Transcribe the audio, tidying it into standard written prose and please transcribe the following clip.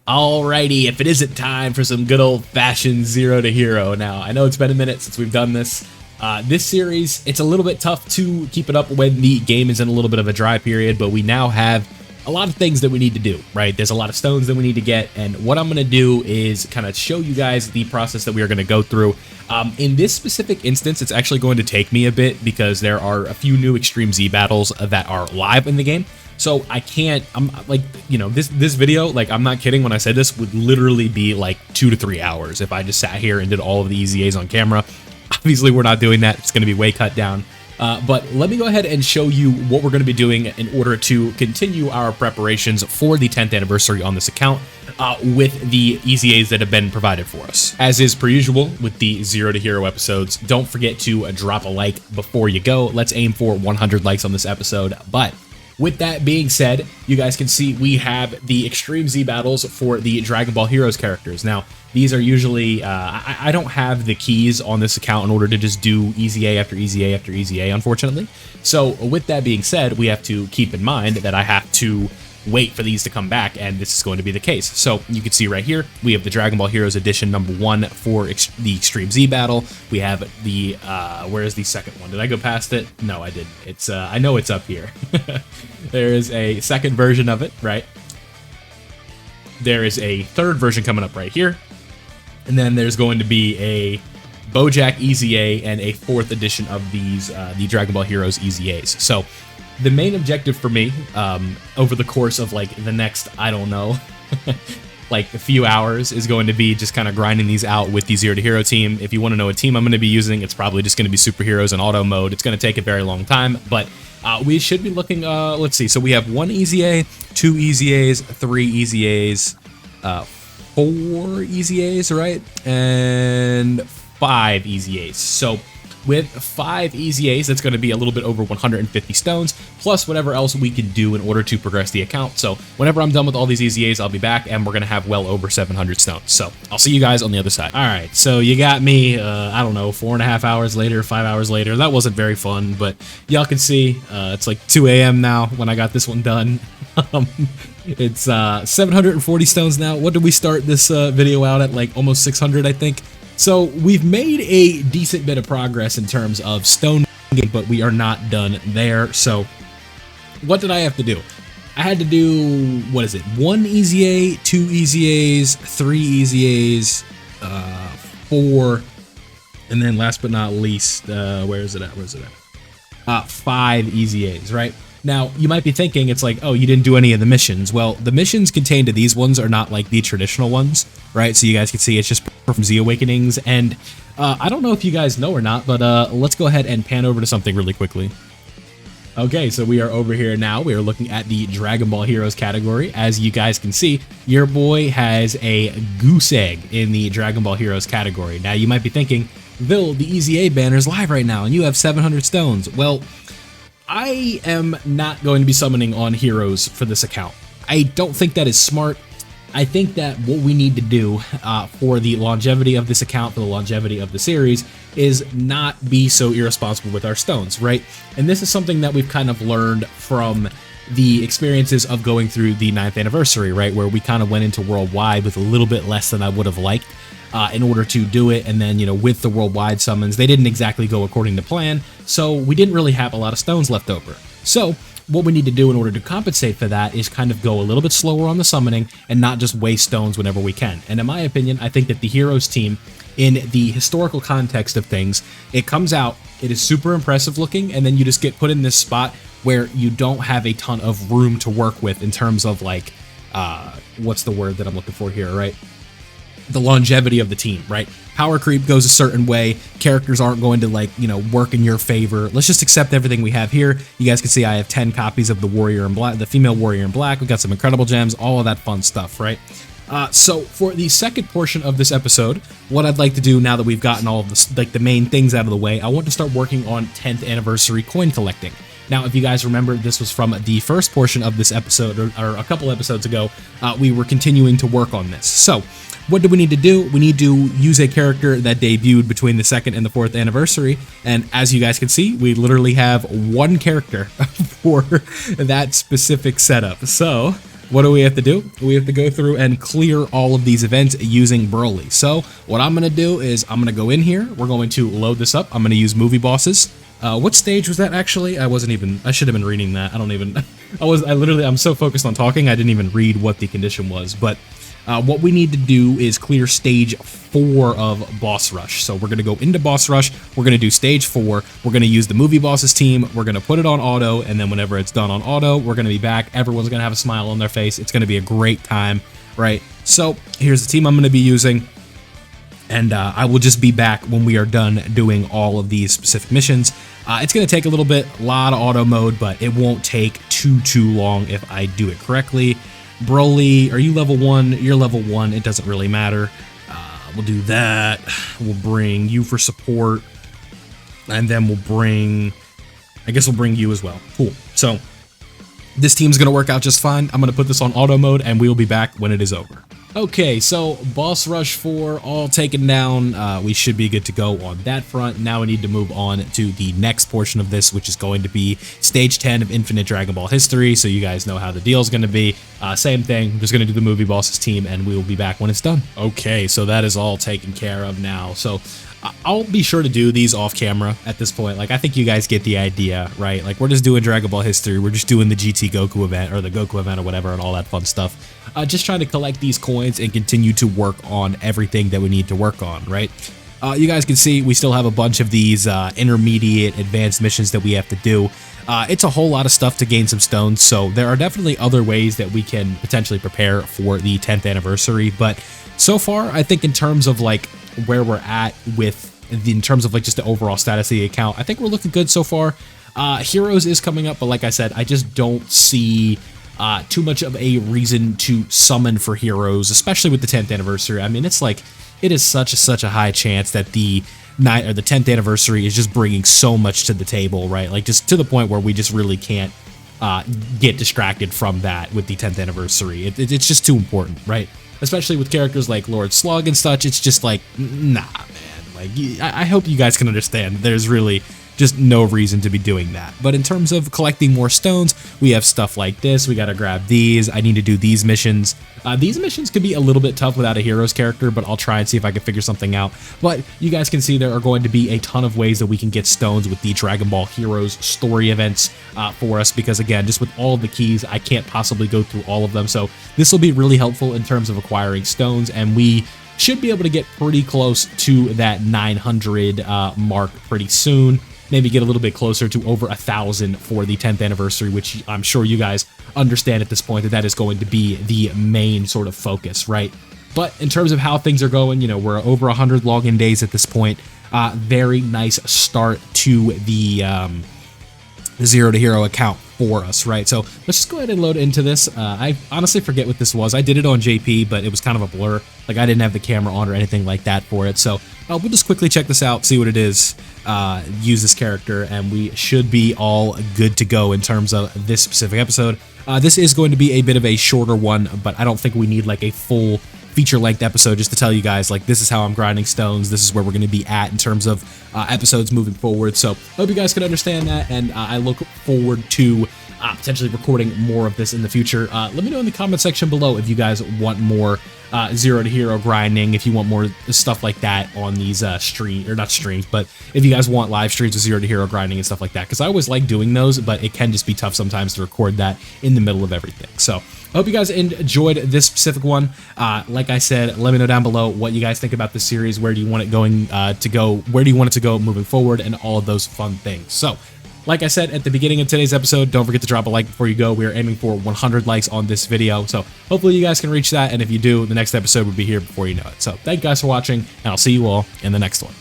Alrighty, if it isn't time for some good old-fashioned Zero to Hero. Now, I know it's been a minute since we've done this. This series, it's a little bit tough to keep it up when the game is in a little bit of a dry period, but we now have a lot of things that we need to do, right? There's a lot of stones that we need to get, and what I'm going to do is kind of show you guys the process that we are going to go through. In this specific instance, it's actually going to take me a bit because there are a few new Extreme Z battles that are live in the game. So I can't, I'm like, you know, this video, like, I'm not kidding when I said this, would literally be like 2 to 3 hours if I just sat here and did all of the EZAs on camera. Obviously, we're not doing that. It's going to be way cut down. But let me go ahead and show you what we're going to be doing in order to continue our preparations for the 10th anniversary on this account with the EZAs that have been provided for us. As is per usual with the Zero to Hero episodes, don't forget to drop a like before you go. Let's aim for 100 likes on this episode. But with that being said, you guys can see we have the Extreme Z battles for the Dragon Ball Heroes characters. Now, these are usually, I don't have the keys on this account in order to just do EZA after EZA after EZA, unfortunately. So with that being said, we have to keep in mind that I have to wait for these to come back, and this is going to be the case. So you can see right here, we have the Dragon Ball Heroes Edition #1 for the Extreme Z battle. We have the, where is the second one? Did I go past it? No, I didn't. It's, I know it's up here. There is a second version of it, right? There is a third version coming up right here. And then there's going to be a Bojack EZA and a 4th edition of these, the Dragon Ball Heroes EZAs. So the main objective for me, over the course of like the next, I don't know, like a few hours, is going to be just kind of grinding these out with the Zero to Hero team. If you want to know what team I'm going to be using, it's probably just going to be superheroes in auto mode. It's going to take a very long time, but we should be looking, let's see. So we have 1 EZA, 2 EZAs, 3 EZAs, 4 EZAs, right? And 5 EZAs. So with 5 EZAs, that's going to be a little bit over 150 stones, plus whatever else we can do in order to progress the account. So whenever I'm done with all these EZAs, I'll be back, and we're going to have well over 700 stones. So I'll see you guys on the other side. All right, so you got me, I don't know, 4.5 hours later, 5 hours later. That wasn't very fun, but y'all can see it's like 2 a.m. now when I got this one done. It's 740 stones now. What did we start this video out at? Like almost 600, I think. So we've made a decent bit of progress in terms of stone, but we are not done there. So what did I have to do? I had to do, what is it? 1 EZA, 2 EZAs, 3 EZAs, 4, and then last but not least, where is it at? 5 EZAs, right? Now, you might be thinking, it's like, oh, you didn't do any of the missions. Well, the missions contained to these ones are not like the traditional ones, right? So you guys can see it's just from Z Awakenings, and I don't know if you guys know or not, but let's go ahead and pan over to something really quickly. Okay, so we are over here now. We are looking at the Dragon Ball Heroes category. As you guys can see, your boy has a goose egg in the Dragon Ball Heroes category. Now, you might be thinking, Vil, the EZA banner is live right now, and you have 700 stones. Well, I am not going to be summoning on heroes for this account. I don't think that is smart. I think that what we need to do for the longevity of this account, for the longevity of the series, is not be so irresponsible with our stones, right? And this is something that we've kind of learned from the experiences of going through the 9th anniversary, right? Where we kind of went into worldwide with a little bit less than I would have liked in order to do it. And then, you know, with the worldwide summons, they didn't exactly go according to plan. So we didn't really have a lot of stones left over. So what we need to do in order to compensate for that is kind of go a little bit slower on the summoning and not just waste stones whenever we can. And in my opinion, I think that the Heroes team, in the historical context of things, it comes out, it is super impressive looking, and then you just get put in this spot where you don't have a ton of room to work with in terms of like, what's the word that I'm looking for here, right? The longevity of the team, right? Power creep goes a certain way. Characters aren't going to, like, you know, work in your favor. Let's just accept everything we have here. You guys can see I have 10 copies of the Warrior in Black, the female Warrior in Black. We've got some incredible gems, all of that fun stuff, right? So for the second portion of this episode, what I'd like to do now that we've gotten all of this, like the main things out of the way, I want to start working on 10th anniversary coin collecting. Now, if you guys remember, this was from the first portion of this episode, or a couple episodes ago, we were continuing to work on this. So what do we need to do? We need to use a character that debuted between the 2nd and the 4th anniversary, and as you guys can see, we literally have one character for that specific setup. So what do we have to do? We have to go through and clear all of these events using Broly. So what I'm going to do is I'm going to go in here. We're going to load this up. I'm going to use movie bosses. What stage was that actually? I should have been reading that. I'm so focused on talking, I didn't even read what the condition was. But what we need to do is clear stage 4 of Boss Rush. So we're going to go into Boss Rush. We're going to do stage 4. We're going to use the movie bosses team. We're going to put it on auto. And then whenever it's done on auto, we're going to be back. Everyone's going to have a smile on their face. It's going to be a great time, right? So here's the team I'm going to be using. And I will just be back when we are done doing all of these specific missions. It's going to take a little bit, a lot of auto mode, but it won't take too long if I do it correctly. Broly, are you level 1? You're level 1. It doesn't really matter. We'll do that. We'll bring you for support. And then we'll bring you as well. Cool. So this team's going to work out just fine. I'm going to put this on auto mode, and we will be back when it is over. Okay, so Boss Rush 4 all taken down. We should be good to go on that front. Now we need to move on to the next portion of this, which is going to be Stage 10 of Infinite Dragon Ball History, so you guys know how the deal is going to be. Same thing, I'm just going to do the movie bosses team, and we will be back when it's done. Okay, so that is all taken care of now. So I'll be sure to do these off camera at this point. Like, I think you guys get the idea, right? Like, we're just doing Dragon Ball History. We're just doing the GT Goku event or the Goku event or whatever and all that fun stuff. Just trying to collect these coins and continue to work on everything that we need to work on, right? You guys can see we still have a bunch of these intermediate advanced missions that we have to do. It's a whole lot of stuff to gain some stones, so there are definitely other ways that we can potentially prepare for the 10th anniversary, but so far, I think in terms of like where we're at in terms of like just the overall status of the account, I think we're looking good so far. Heroes is coming up, but like I said, I just don't see too much of a reason to summon for Heroes, especially with the 10th anniversary. I mean, it's like, it is such a high chance that the 10th anniversary is just bringing so much to the table, right? Like, just to the point where we just really can't get distracted from that with the 10th anniversary. It's just too important, right? Especially with characters like Lord Slug and such. It's just like, nah, man. Like, I hope you guys can understand. There's really just no reason to be doing that. But in terms of collecting more stones, we have stuff like this. We got to grab these. I need to do these missions. These missions could be a little bit tough without a Heroes character, but I'll try and see if I can figure something out. But you guys can see there are going to be a ton of ways that we can get stones with the Dragon Ball Heroes story events for us, because again, just with all of the keys, I can't possibly go through all of them. So this will be really helpful in terms of acquiring stones, and we should be able to get pretty close to that 900 mark pretty soon. Maybe get a little bit closer to over 1,000 for the 10th anniversary, which I'm sure you guys understand at this point that is going to be the main sort of focus, right? But in terms of how things are going, you know, we're over 100 login days at this point. Very nice start to the Zero to Hero account for us, right? So let's just go ahead and load into this. I honestly forget what this was. I did it on JP, but it was kind of a blur. Like, I didn't have the camera on or anything like that for it. So we'll just quickly check this out, see what it is, use this character, and we should be all good to go in terms of this specific episode. This is going to be a bit of a shorter one, but I don't think we need like a full feature-length episode just to tell you guys, like, this is how I'm grinding stones, this is where we're going to be at in terms of episodes moving forward. So hope you guys can understand that, and I look forward to potentially recording more of this in the future. Let me know in the comment section below if you guys want more Zero to Hero grinding, if you want more stuff like that on these not streams, but if you guys want live streams with Zero to Hero grinding and stuff like that, because I always like doing those, but it can just be tough sometimes to record that in the middle of everything. So I hope you guys enjoyed this specific one. Like I said, let me know down below what you guys think about this series. Where do you want it going to go? Where do you want it to go moving forward, and all of those fun things. So like I said at the beginning of today's episode, don't forget to drop a like before you go. We are aiming for 100 likes on this video, so hopefully you guys can reach that, and if you do, the next episode will be here before you know it. So thank you guys for watching, and I'll see you all in the next one.